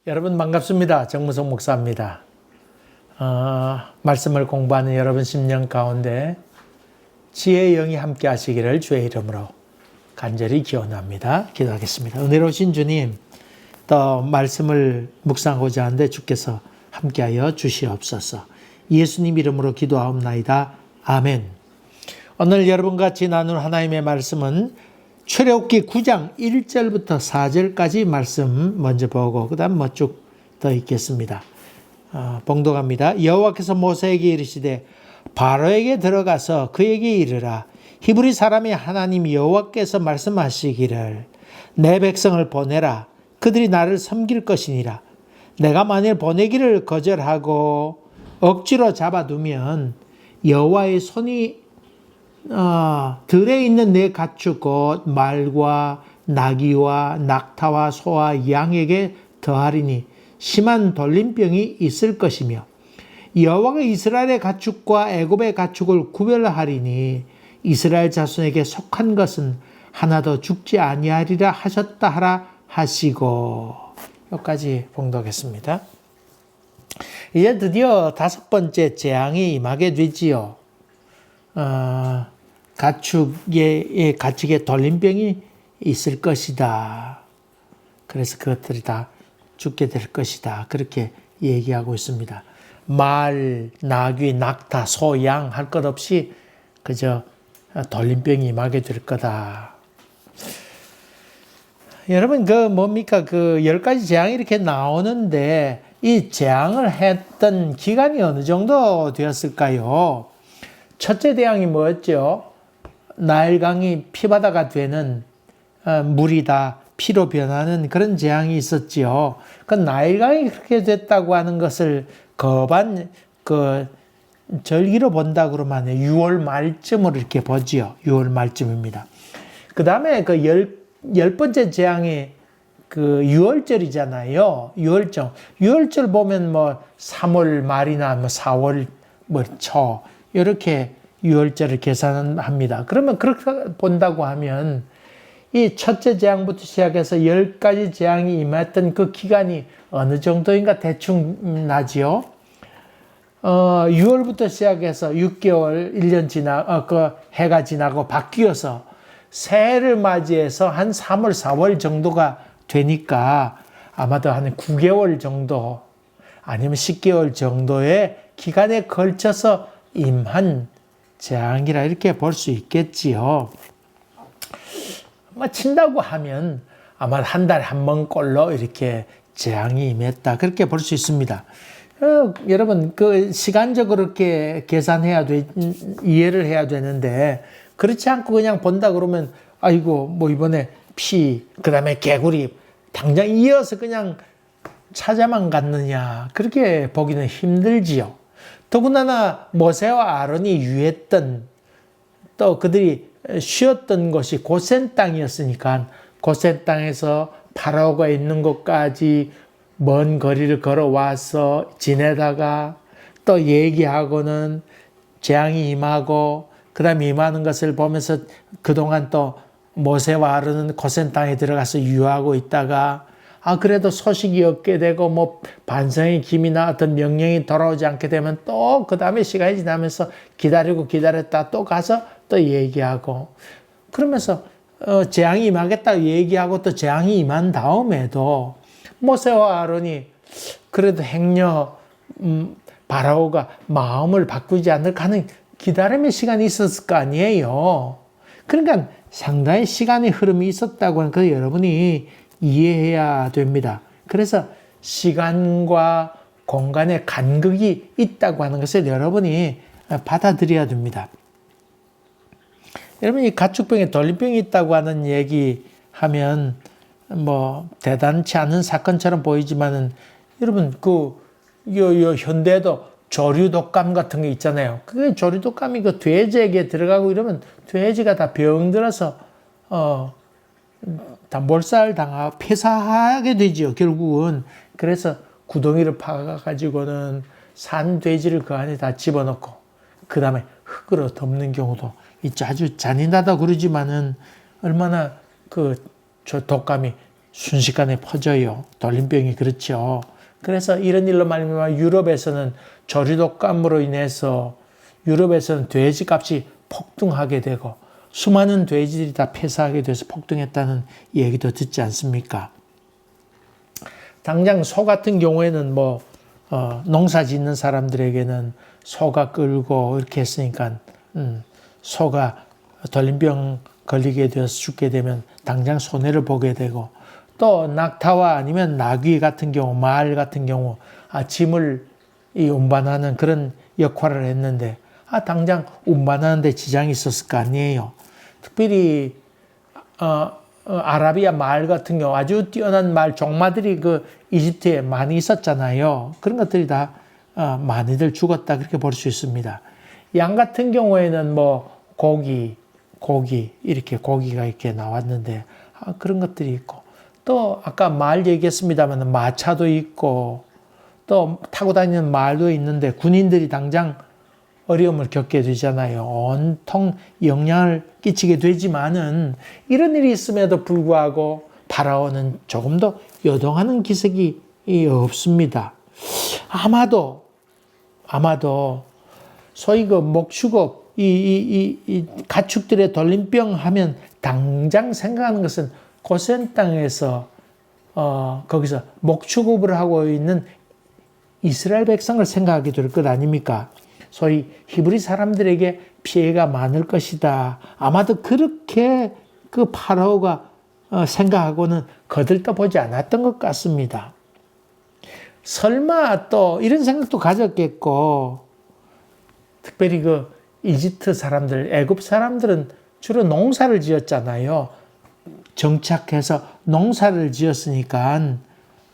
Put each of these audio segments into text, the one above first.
여러분 반갑습니다. 정무성 목사입니다. 말씀을 공부하는 여러분 심령 가운데 지혜의 영이 함께 하시기를 주의 이름으로 간절히 기원합니다. 기도하겠습니다. 은혜로우신 주님, 또 말씀을 묵상하고자 하는데 주께서 함께하여 주시옵소서. 예수님 이름으로 기도하옵나이다. 아멘. 오늘 여러분과 같이 나눌 하나님의 말씀은 출애굽기 9장 1절부터 4절까지 말씀 먼저 보고 그 다음 쭉 더 읽겠습니다. 봉독합니다. 여호와께서 모세에게 이르시되 바로에게 들어가서 그에게 이르라. 히브리 사람의 하나님 여호와께서 말씀하시기를 내 백성을 보내라. 그들이 나를 섬길 것이니라. 내가 만일 보내기를 거절하고 억지로 잡아두면 여호와의 손이 들에 있는 내 가축 곧 말과 나귀와 낙타와 소와 양에게 더하리니 심한 돌림병이 있을 것이며 여호와가 이스라엘의 가축과 애굽의 가축을 구별하리니 이스라엘 자손에게 속한 것은 하나도 죽지 아니하리라 하셨다 하라 하시고. 여기까지 봉독했습니다. 이제 드디어 5번째 재앙이 임하게 되지요. 가축에 돌림병이 있을 것이다. 그래서 그것들이 다 죽게 될 것이다. 그렇게 얘기하고 있습니다. 말, 나귀, 낙타, 소, 양 할 것 없이 그저 돌림병이 임하게 될 거다. 여러분, 뭡니까? 10가지 재앙이 이렇게 나오는데 이 재앙을 했던 기간이 어느 정도 되었을까요? 첫째 재앙이 뭐였죠? 나일강이 피바다가 되는 물이 다 피로 변하는 그런 재앙이 있었지요. 그 나일강이 그렇게 됐다고 하는 것을 거반 절기로 본다 그러면 6월 말쯤으로 이렇게 보지요. 6월 말쯤입니다. 그 다음에 열 번째 재앙이 6월절이잖아요. 6월절. 6월절 보면 3월 말이나 4월 초 이렇게 6월절을 계산합니다. 그러면 그렇게 본다고 하면 이 첫째 재앙부터 시작해서 10가지 재앙이 임했던 그 기간이 어느 정도인가 대충 나지요. 6월부터 시작해서 6개월, 1년 해가 지나고 바뀌어서 새해를 맞이해서 한 3월, 4월 정도가 되니까 아마도 한 9개월 정도 아니면 10개월 정도의 기간에 걸쳐서 임한 재앙이라 이렇게 볼 수 있겠지요. 친다고 하면 아마 한 달에 한 번꼴로 이렇게 재앙이 임했다. 그렇게 볼 수 있습니다. 여러분, 시간적으로 이렇게 이해를 해야 되는데, 그렇지 않고 그냥 본다 그러면, 아이고, 이번에 그 다음에 개구리, 당장 이어서 그냥 찾아만 갔느냐. 그렇게 보기는 힘들지요. 더군다나 모세와 아론이 유했던 또 그들이 쉬었던 곳이 고센 땅이었으니까 고센 땅에서 파라오가 있는 곳까지 먼 거리를 걸어와서 지내다가 또 얘기하고는 재앙이 임하고 그 다음에 임하는 것을 보면서 그동안 또 모세와 아론은 고센 땅에 들어가서 유하고 있다가 그래도 소식이 없게 되고 반성의 기미나 어떤 명령이 돌아오지 않게 되면 또 그 다음에 시간이 지나면서 기다렸다 또 가서 또 얘기하고 그러면서 재앙이 임하겠다 얘기하고 또 재앙이 임한 다음에도 모세와 아론이 그래도 행여 바라오가 마음을 바꾸지 않을까 하는 기다림의 시간이 있었을 거 아니에요. 그러니까 상당히 시간의 흐름이 있었다고 하는 거 여러분이 이해해야 됩니다. 그래서 시간과 공간의 간극이 있다고 하는 것을 여러분이 받아들여야 됩니다. 여러분, 이 가축병에 돌림병이 있다고 하는 얘기하면 대단치 않은 사건처럼 보이지만은 여러분 현대에도 조류독감 같은 게 있잖아요. 그게 조류독감이 돼지에게 들어가고 이러면 돼지가 다 병들어서 다 몰살당하고 폐사하게 되죠, 결국은. 그래서 구덩이를 파가지고는 산 돼지를 그 안에 다 집어넣고, 그 다음에 흙으로 덮는 경우도 있죠. 아주 잔인하다 그러지만은, 얼마나 저 독감이 순식간에 퍼져요. 돌림병이 그렇죠. 그래서 이런 일로 말미암아 유럽에서는 조류독감으로 인해서 유럽에서는 돼지 값이 폭등하게 되고 수많은 돼지들이 다 폐사하게 돼서 폭등했다는 얘기도 듣지 않습니까? 당장 소 같은 경우에는 농사 짓는 사람들에게는 소가 끌고 이렇게 했으니까 소가 돌림병 걸리게 되어서 죽게 되면 당장 손해를 보게 되고, 또 낙타와 아니면 나귀 같은 경우, 말 같은 경우 짐을 운반하는 그런 역할을 했는데 당장 운반하는데 지장이 있었을 거 아니에요. 특별히 아라비아 말 같은 경우 아주 뛰어난 말 종마들이 그 이집트에 많이 있었잖아요. 그런 것들이 다 많이들 죽었다 그렇게 볼 수 있습니다. 양 같은 경우에는 고기 이렇게 고기가 이렇게 나왔는데 그런 것들이 있고, 또 아까 말 얘기했습니다만 마차도 있고 또 타고 다니는 말도 있는데 군인들이 당장 어려움을 겪게 되잖아요. 온통 영향을 끼치게 되지만은 이런 일이 있음에도 불구하고 파라오는 조금도 요동하는 기색이 없습니다. 아마도 소위 그 목축업 이 가축들의 돌림병 하면 당장 생각하는 것은 고센 땅에서 거기서 목축업을 하고 있는 이스라엘 백성을 생각하게 될 것 아닙니까? 소위 히브리 사람들에게 피해가 많을 것이다. 아마도 그렇게 그 파라오가 생각하고는 거들떠보지 않았던 것 같습니다. 설마 또 이런 생각도 가졌겠고, 특별히 그 이집트 사람들, 애굽 사람들은 주로 농사를 지었잖아요. 정착해서 농사를 지었으니까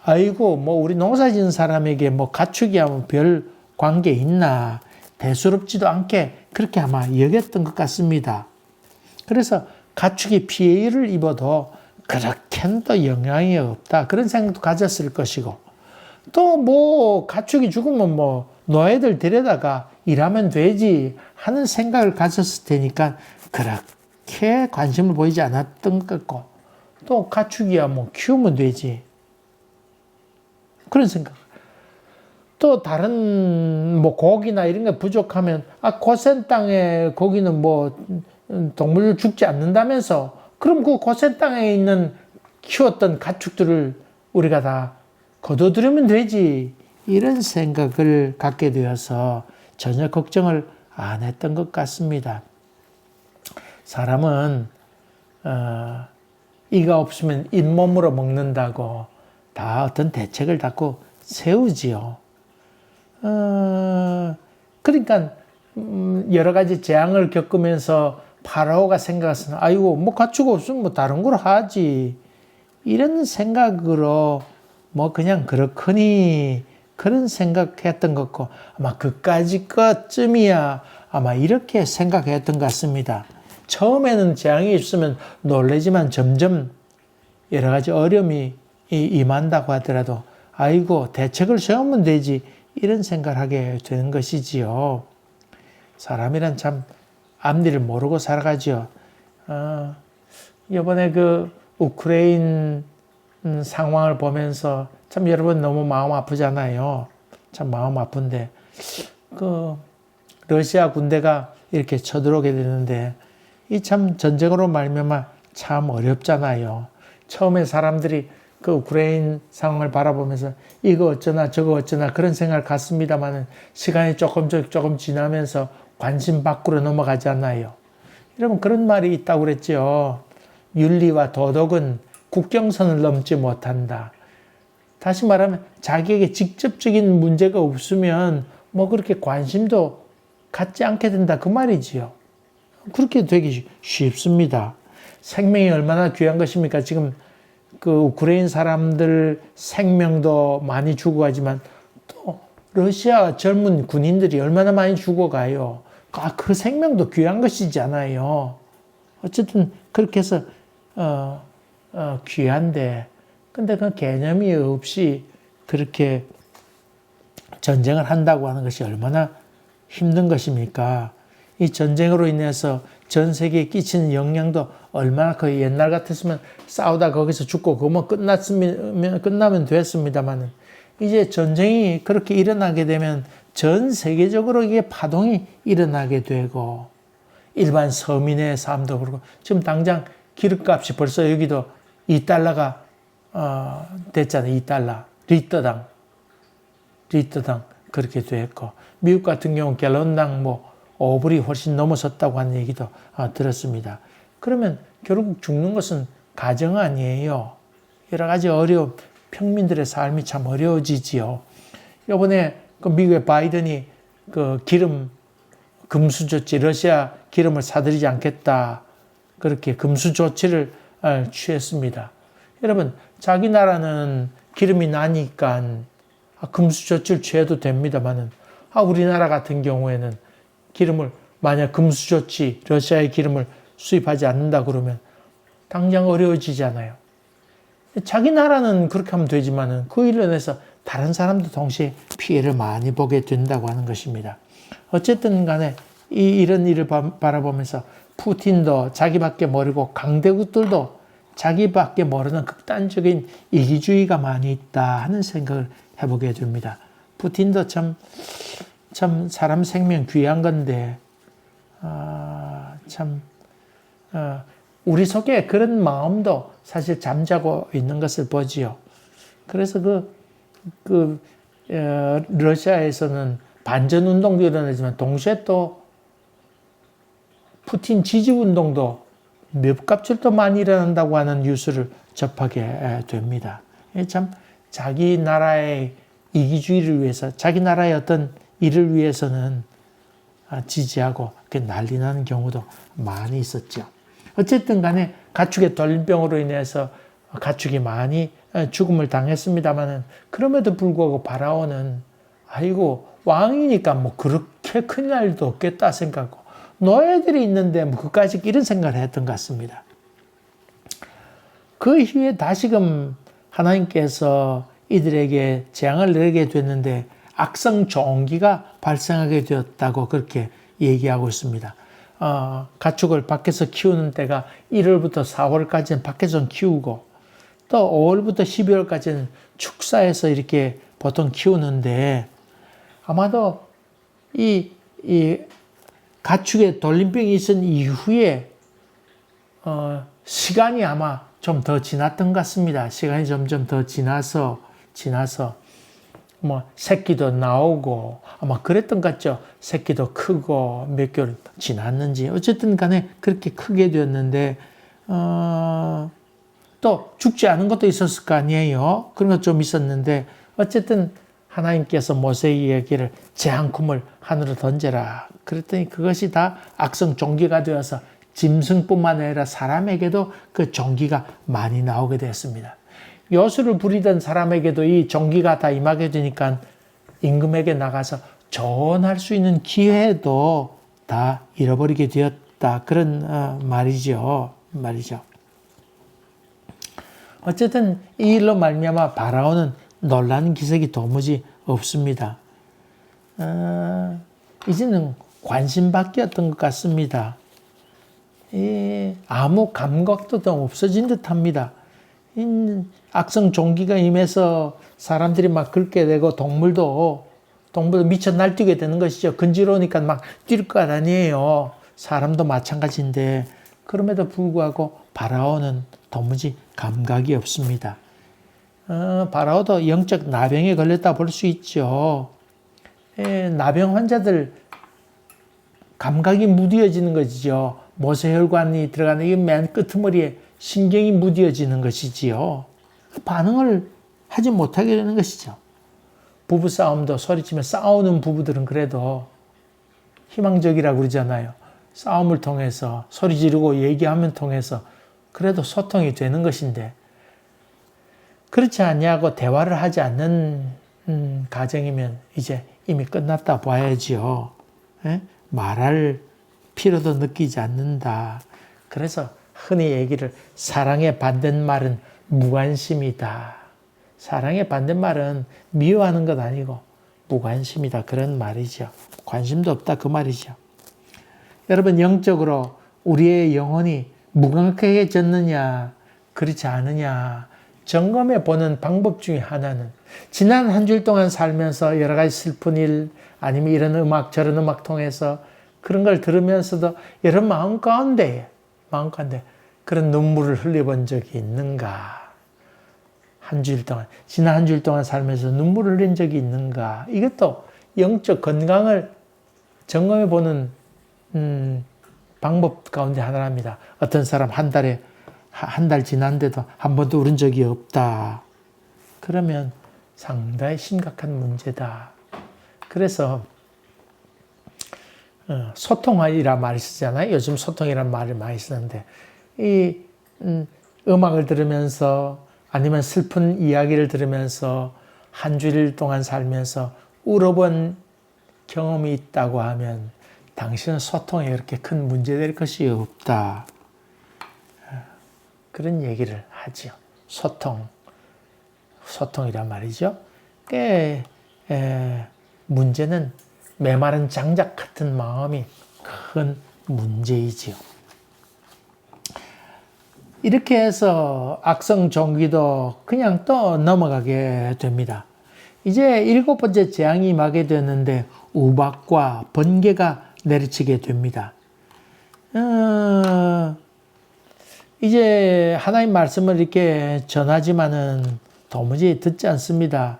아이고 우리 농사 지은 사람에게 가축이 하면 별 관계 있나, 대수롭지도 않게 그렇게 아마 여겼던 것 같습니다. 그래서 가축이 피해를 입어도 그렇게는 또 영향이 없다 그런 생각도 가졌을 것이고, 또 가축이 죽으면 노예들 데려다가 일하면 되지 하는 생각을 가졌을 테니까 그렇게 관심을 보이지 않았던 것 같고, 또 가축이야 키우면 되지 그런 생각. 또 다른 고기나 이런 게 부족하면 고센 땅에 거기는 동물 죽지 않는다면서, 그럼 그 고센 땅에 있는 키웠던 가축들을 우리가 다 거둬들이면 되지, 이런 생각을 갖게 되어서 전혀 걱정을 안 했던 것 같습니다. 사람은 이가 없으면 잇몸으로 먹는다고 다 어떤 대책을 자꾸 세우지요. 그러니까 여러 가지 재앙을 겪으면서 파라오가 생각해서는 아이고 가축 없으면 다른 걸 하지, 이런 생각으로 그냥 그렇거니 그런 생각했던 것 같고, 아마 그까짓 것쯤이야 아마 이렇게 생각했던 것 같습니다. 처음에는 재앙이 있으면 놀라지만 점점 여러 가지 어려움이 임한다고 하더라도 아이고 대책을 세우면 되지, 이런 생각을 하게 되는 것이지요. 사람이란 참 앞일을 모르고 살아가지요. 이번에 그 우크라이나 상황을 보면서 참 여러분 너무 마음 아프잖아요. 참 마음 아픈데 그 러시아 군대가 이렇게 쳐들어오게 되는데 이 참 전쟁으로 말미암아 참 어렵잖아요. 처음에 사람들이 그 우크라이나 상황을 바라보면서 이거 어쩌나 저거 어쩌나 그런 생각을 갖습니다만 시간이 조금 지나면서 관심 밖으로 넘어가잖아요. 여러분 그런 말이 있다고 그랬죠. 윤리와 도덕은 국경선을 넘지 못한다. 다시 말하면 자기에게 직접적인 문제가 없으면 그렇게 관심도 갖지 않게 된다 그 말이지요. 그렇게 되기 쉽습니다. 생명이 얼마나 귀한 것입니까? 지금 그 우크라이나 사람들 생명도 많이 죽어가지만 또 러시아 젊은 군인들이 얼마나 많이 죽어가요. 그 생명도 귀한 것이잖아요. 어쨌든 그렇게 해서 귀한데, 근데 그 개념이 없이 그렇게 전쟁을 한다고 하는 것이 얼마나 힘든 것입니까? 이 전쟁으로 인해서 전 세계에 끼치는 영향도 얼마나 거의 옛날 같았으면 싸우다 거기서 죽고 그것만 끝나면 됐습니다만은 이제 전쟁이 그렇게 일어나게 되면 전 세계적으로 이게 파동이 일어나게 되고 일반 서민의 삶도 그렇고 지금 당장 기름값이 벌써 여기도 2달러가 됐잖아요. 2달러. 리터당 그렇게 됐고 미국 같은 경우는 갤런당 5불이 훨씬 넘어섰다고 하는 얘기도 들었습니다. 그러면 결국 죽는 것은 가정 아니에요. 여러 가지 어려움, 평민들의 삶이 참 어려워지지요. 이번에 그 미국의 바이든이 그 금수 조치, 러시아 기름을 사들이지 않겠다. 그렇게 금수 조치를 취했습니다. 여러분, 자기 나라는 기름이 나니까 금수 조치를 취해도 됩니다만은, 우리나라 같은 경우에는 기름을, 만약 금수 조치, 러시아의 기름을 수입하지 않는다 그러면 당장 어려워지잖아요. 자기 나라는 그렇게 하면 되지만은 그 일로 인해서 다른 사람도 동시에 피해를 많이 보게 된다고 하는 것입니다. 어쨌든 간에 이런 일을 바라보면서 푸틴도 자기밖에 모르고 강대국들도 자기밖에 모르는 극단적인 이기주의가 많이 있다 하는 생각을 해보게 됩니다. 푸틴도 참 사람 생명 귀한 건데 우리 속에 그런 마음도 사실 잠자고 있는 것을 보지요. 그래서 러시아에서는 반전 운동도 일어나지만 동시에 또 푸틴 지지 운동도 몇 갑절도 많이 일어난다고 하는 뉴스를 접하게 됩니다. 참 자기 나라의 이기주의를 위해서, 자기 나라의 어떤 일을 위해서는 지지하고 난리 나는 경우도 많이 있었죠. 어쨌든 간에 가축의 돌림병으로 인해서 가축이 많이 죽음을 당했습니다마는 그럼에도 불구하고 바라오는 왕이니까 그렇게 큰일 날 일도 없겠다 생각하고 노예들이 있는데 그까짓 이런 생각을 했던 것 같습니다. 그 이후에 다시금 하나님께서 이들에게 재앙을 내리게 됐는데 악성 종기가 발생하게 되었다고 그렇게 얘기하고 있습니다. 가축을 밖에서 키우는 때가 1월부터 4월까지는 밖에서 키우고 또 5월부터 12월까지는 축사해서 이렇게 보통 키우는데 아마도 이 가축의 돌림병이 있은 이후에 시간이 아마 좀 더 지났던 것 같습니다. 시간이 점점 더 지나서 새끼도 나오고 아마 그랬던 것 같죠. 새끼도 크고 몇 개월 지났는지 어쨌든 간에 그렇게 크게 되었는데 또 죽지 않은 것도 있었을 거 아니에요. 그런 것 좀 있었는데 어쨌든 하나님께서 모세에게를 재앙kum을 하늘로 던져라. 그랬더니 그것이 다 악성 종기가 되어서 짐승뿐만 아니라 사람에게도 그 종기가 많이 나오게 되었습니다. 요술을 부리던 사람에게도 이 종기가 다 임하게 되니까 임금에게 나가서 조언할 수 있는 기회도 다 잃어버리게 되었다. 그런 말이죠. 어쨌든 이 일로 말미암아 바라오는 놀라는 기색이 도무지 없습니다. 이제는 관심 밖이었던 것 같습니다. 아무 감각도 더 없어진 듯합니다. 악성 종기가 임해서 사람들이 막 긁게 되고 동물도 미쳐 날뛰게 되는 것이죠. 근지러우니까 막 뛸 것 아니에요. 사람도 마찬가지인데 그럼에도 불구하고 바라오는 도무지 감각이 없습니다. 바라오도 영적 나병에 걸렸다 볼 수 있죠. 나병 환자들 감각이 무뎌지는 것이죠. 모세혈관이 들어가는 이 맨 끄트머리에 신경이 무뎌지는 것이지요. 반응을 하지 못하게 되는 것이죠. 부부싸움도 소리치며 싸우는 부부들은 그래도 희망적이라고 그러잖아요. 싸움을 통해서 소리 지르고 얘기하면 통해서 그래도 소통이 되는 것인데 그렇지 않냐고 대화를 하지 않는 가정이면 이제 이미 끝났다 봐야지요. 말할 필요도 느끼지 않는다. 그래서 흔히 얘기를 사랑의 반대말은 무관심이다. 사랑의 반대말은 미워하는 것 아니고 무관심이다. 그런 말이죠. 관심도 없다 그 말이죠. 여러분 영적으로 우리의 영혼이 무감각해졌느냐, 그렇지 않느냐 점검해 보는 방법 중에 하나는 지난 한 주일 동안 살면서 여러 가지 슬픈 일 아니면 이런 음악 저런 음악 통해서 그런 걸 들으면서도 여러분 마음 가운데 그런 눈물을 흘려본 적이 있는가? 한 주일 동안, 지난 한 주일 동안 살면서 눈물을 흘린 적이 있는가? 이것도 영적 건강을 점검해 보는 방법 가운데 하나랍니다. 어떤 사람 한 달 지났는데도 한 번도 울은 적이 없다. 그러면 상당히 심각한 문제다. 그래서 소통이란 말이 쓰잖아요. 요즘 소통이란 말을 많이 쓰는데 이 음악을 들으면서 아니면 슬픈 이야기를 들으면서 한 주일 동안 살면서 울어본 경험이 있다고 하면 당신은 소통에 그렇게 큰 문제될 것이 없다. 그런 얘기를 하지요. 소통이란 말이죠. 문제는 메마른 장작 같은 마음이 큰 문제이지요. 이렇게 해서 악성 종기도 그냥 또 넘어가게 됩니다. 이제 7번째 재앙이 임하게 되는데 우박과 번개가 내리치게 됩니다. 이제 하나님 말씀을 이렇게 전하지만은 도무지 듣지 않습니다.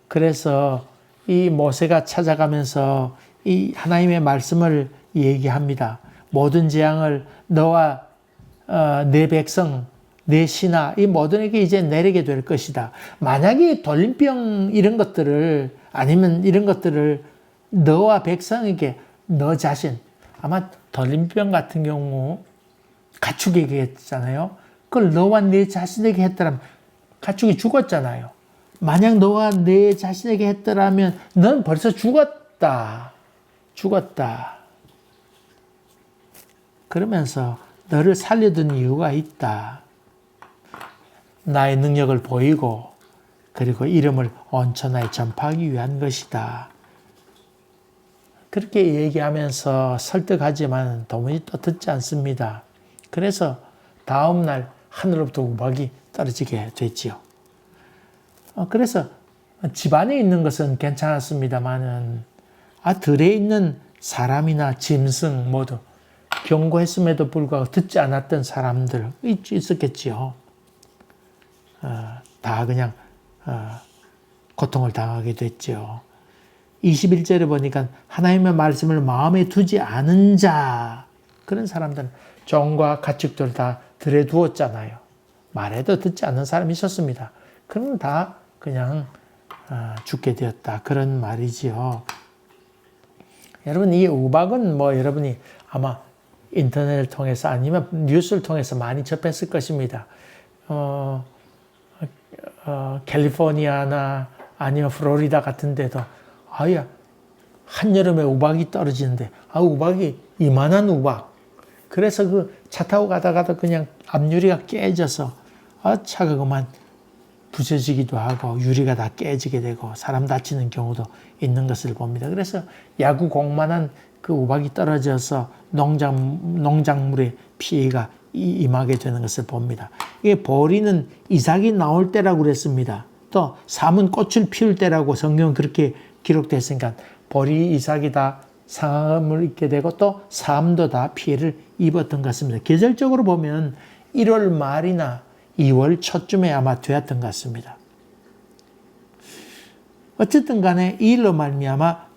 그래서 이 모세가 찾아가면서 이 하나님의 말씀을 얘기합니다. 모든 재앙을 너와 내 백성, 내 신하 이 모든에게 이제 내리게 될 것이다. 만약에 돌림병 이런 것들을 아니면 이런 것들을 너와 백성에게 너 자신 아마 돌림병 같은 경우 가축에게 했잖아요. 그걸 너와 내 자신에게 했더라면 가축이 죽었잖아요. 만약 너와 내 자신에게 했더라면 넌 벌써 죽었다. 그러면서 너를 살려둔 이유가 있다. 나의 능력을 보이고 그리고 이름을 온 천하에 전파하기 위한 것이다. 그렇게 얘기하면서 설득하지만 도무지 또 듣지 않습니다. 그래서 다음날 하늘로부터 우박이 떨어지게 됐지요. 그래서 집안에 있는 것은 괜찮았습니다만은 들에 있는 사람이나 짐승 모두 경고했음에도 불구하고 듣지 않았던 사람들 있었겠지요. 다 그냥 고통을 당하게 됐죠. 21절에 보니까 하나님의 말씀을 마음에 두지 않은 자 그런 사람들은 종과 가축들 다 들에 두었잖아요. 말해도 듣지 않는 사람이 있었습니다. 그러면 다 그냥 죽게 되었다. 그런 말이지요. 여러분 이 우박은 여러분이 아마 인터넷을 통해서 아니면 뉴스를 통해서 많이 접했을 것입니다. 캘리포니아나 아니면 플로리다 같은 데도 한여름에 우박이 떨어지는데 우박이 이만한 우박. 그래서 그 차 타고 가다가도 그냥 앞유리가 깨져서 차가 그만 부서지기도 하고 유리가 다 깨지게 되고 사람 다치는 경우도 있는 것을 봅니다. 그래서 야구공만한 그 우박이 떨어져서 농작물에 피해가 임하게 되는 것을 봅니다. 이게 보리는 이삭이 나올 때라고 그랬습니다. 또 삼은 꽃을 피울 때라고 성경은 그렇게 기록됐으니까 보리 이삭이 다 상함을 입게 되고 또 삶도 다 피해를 입었던 것 같습니다. 계절적으로 보면 1월 말이나 2월 초쯤에 아마 되었던 것 같습니다. 어쨌든 간에 이 일로 말미암아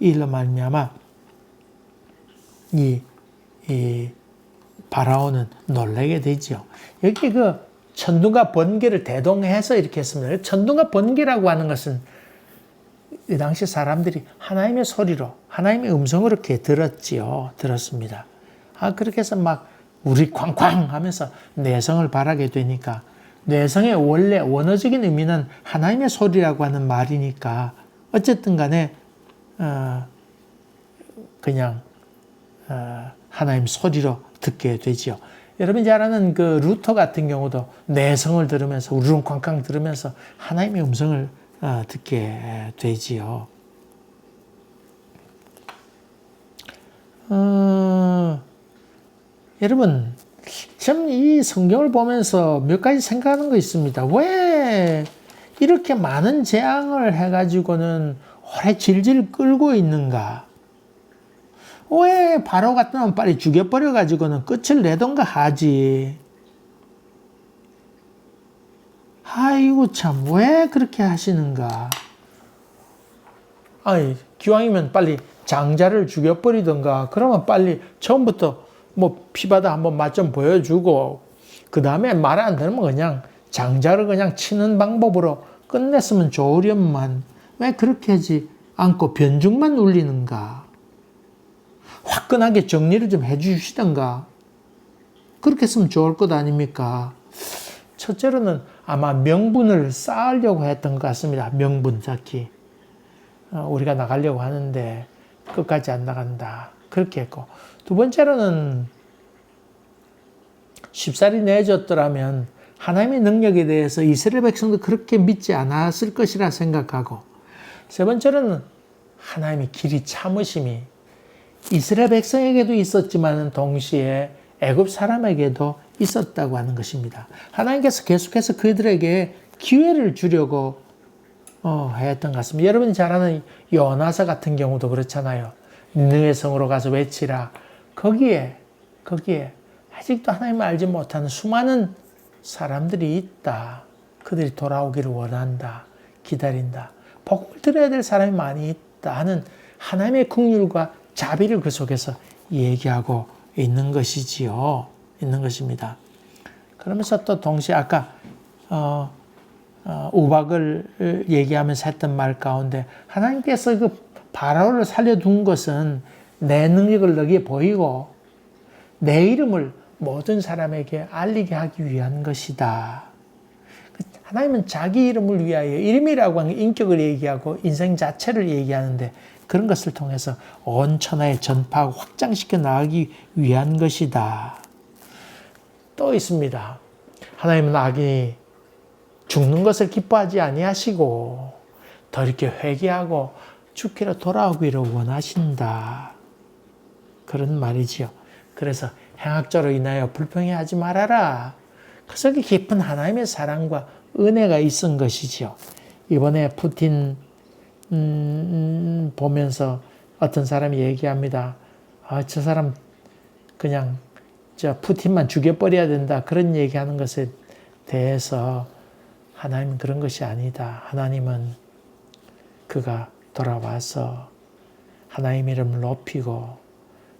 이 바라오는 놀라게 되죠. 여기 그 천둥과 번개를 대동해서 이렇게 했습니다. 천둥과 번개라고 하는 것은 이 당시 사람들이 하나님의 소리로, 하나님의 음성으로 이렇게 들었습니다. 그렇게 해서 막 우리 쾅쾅 하면서 내성을 바라게 되니까 내성의 원래 원어적인 의미는 하나님의 소리라고 하는 말이니까 어쨌든 간에 그냥 하나님 소리로 듣게 되지요. 여러분 잘 아는 그 루터 같은 경우도 내성을 들으면서 우르릉 쾅쾅 들으면서 하나님의 음성을 듣게 되지요. 여러분, 참 이 성경을 보면서 몇 가지 생각하는 거 있습니다. 왜 이렇게 많은 재앙을 해가지고는 오래 질질 끌고 있는가? 왜 바로 같으면 빨리 죽여버려가지고는 끝을 내던가 하지? 아이고, 참, 왜 그렇게 하시는가? 아이, 기왕이면 빨리 장자를 죽여버리던가, 그러면 빨리 처음부터 뭐 피바다 한번 맛 좀 보여주고, 그 다음에 말 안 들으면 그냥 장자를 그냥 치는 방법으로 끝냈으면 좋으련만, 왜 그렇게 하지 않고 변죽만 울리는가? 화끈하게 정리를 좀 해주시던가. 그렇게 했으면 좋을 것 아닙니까? 첫째로는 아마 명분을 쌓으려고 했던 것 같습니다. 명분 쌓기. 우리가 나가려고 하는데 끝까지 안 나간다. 그렇게 했고. 두 번째로는 쉽사리 내줬더라면 하나님의 능력에 대해서 이스라엘 백성도 그렇게 믿지 않았을 것이라 생각하고, 세 번째로는 하나님의 길이 참으심이 이스라엘 백성에게도 있었지만 동시에 애굽 사람에게도 있었다고 하는 것입니다. 하나님께서 계속해서 그들에게 기회를 주려고 했던 것 같습니다. 여러분이 잘 아는 요나서 같은 경우도 그렇잖아요. 니느웨 성으로 가서 외치라. 거기에 아직도 하나님을 알지 못하는 수많은 사람들이 있다. 그들이 돌아오기를 원한다. 기다린다. 복음을 들어야 될 사람이 많이 있다 하는 하나님의 긍휼과 자비를 그 속에서 얘기하고 있는 것이지요. 있는 것입니다. 그러면서 또 동시에 아까 우박을 얘기하면서 했던 말 가운데 하나님께서 그 바로를 살려둔 것은 내 능력을 너희에 보이고 내 이름을 모든 사람에게 알리게 하기 위한 것이다. 하나님은 자기 이름을 위하여, 이름이라고 하는 인격을 얘기하고 인생 자체를 얘기하는데 그런 것을 통해서 온 천하에 전파하고 확장시켜 나가기 위한 것이다. 또 있습니다. 하나님은 악인이 죽는 것을 기뻐하지 아니하시고 더 이렇게 회개하고 주께로 돌아오기를 원하신다. 그런 말이지요. 그래서 행악자로 인하여 불평해하지 말아라. 그 속에 깊은 하나님의 사랑과 은혜가 있은 것이지요. 이번에 푸틴 보면서 어떤 사람이 얘기합니다. 저 사람 그냥 푸틴만 죽여버려야 된다. 그런 얘기하는 것에 대해서 하나님은 그런 것이 아니다. 하나님은 그가 돌아와서 하나님의 이름을 높이고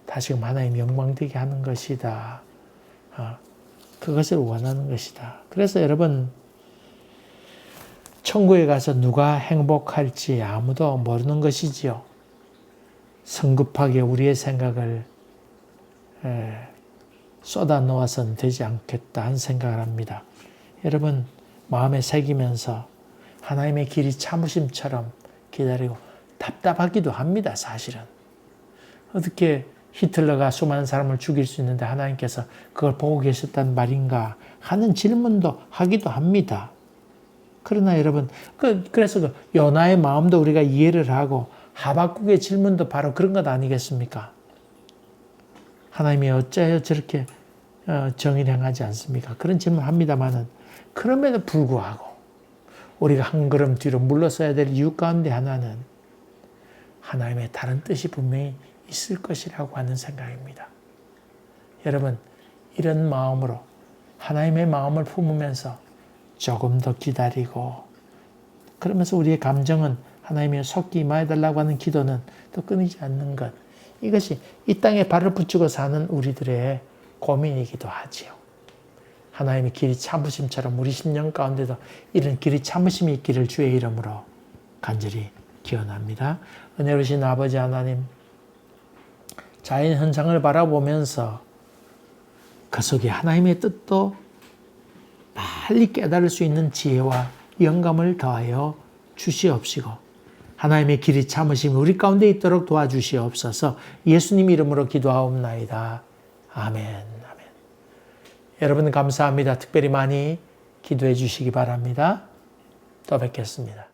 다시금 하나님 영광되게 하는 것이다. 그것을 원하는 것이다. 그래서 여러분, 천국에 가서 누가 행복할지 아무도 모르는 것이지요. 성급하게 우리의 생각을 쏟아 놓아서는 되지 않겠다 하는 생각을 합니다. 여러분, 마음에 새기면서 하나님의 길이 참으심처럼 기다리고 답답하기도 합니다. 사실은. 어떻게 히틀러가 수많은 사람을 죽일 수 있는데 하나님께서 그걸 보고 계셨단 말인가 하는 질문도 하기도 합니다. 그러나 여러분, 그래서 그 요나의 마음도 우리가 이해를 하고 하박국의 질문도 바로 그런 것 아니겠습니까? 하나님이 어째요 저렇게 정의를 행하지 않습니까? 그런 질문을 합니다만은 그럼에도 불구하고 우리가 한 걸음 뒤로 물러서야 될 이유 가운데 하나는 하나님의 다른 뜻이 분명히 있을 것이라고 하는 생각입니다. 여러분, 이런 마음으로 하나님의 마음을 품으면서 조금 더 기다리고, 그러면서 우리의 감정은 하나님의 속히 임하여달라고 하는 기도는 또 끊이지 않는 것. 이것이 이 땅에 발을 붙이고 사는 우리들의 고민이기도 하지요. 하나님의 길이 참으심처럼 우리 심령 가운데도 이런 길이 참으심이 있기를 주의 이름으로 간절히 기원합니다. 은혜로우신 아버지 하나님, 자연 현상을 바라보면서 그 속에 하나님의 뜻도 빨리 깨달을 수 있는 지혜와 영감을 더하여 주시옵시고, 하나님의 길이 참으심이 우리 가운데 있도록 도와주시옵소서. 예수님 이름으로 기도하옵나이다. 아멘. 아멘. 여러분 감사합니다. 특별히 많이 기도해 주시기 바랍니다. 또 뵙겠습니다.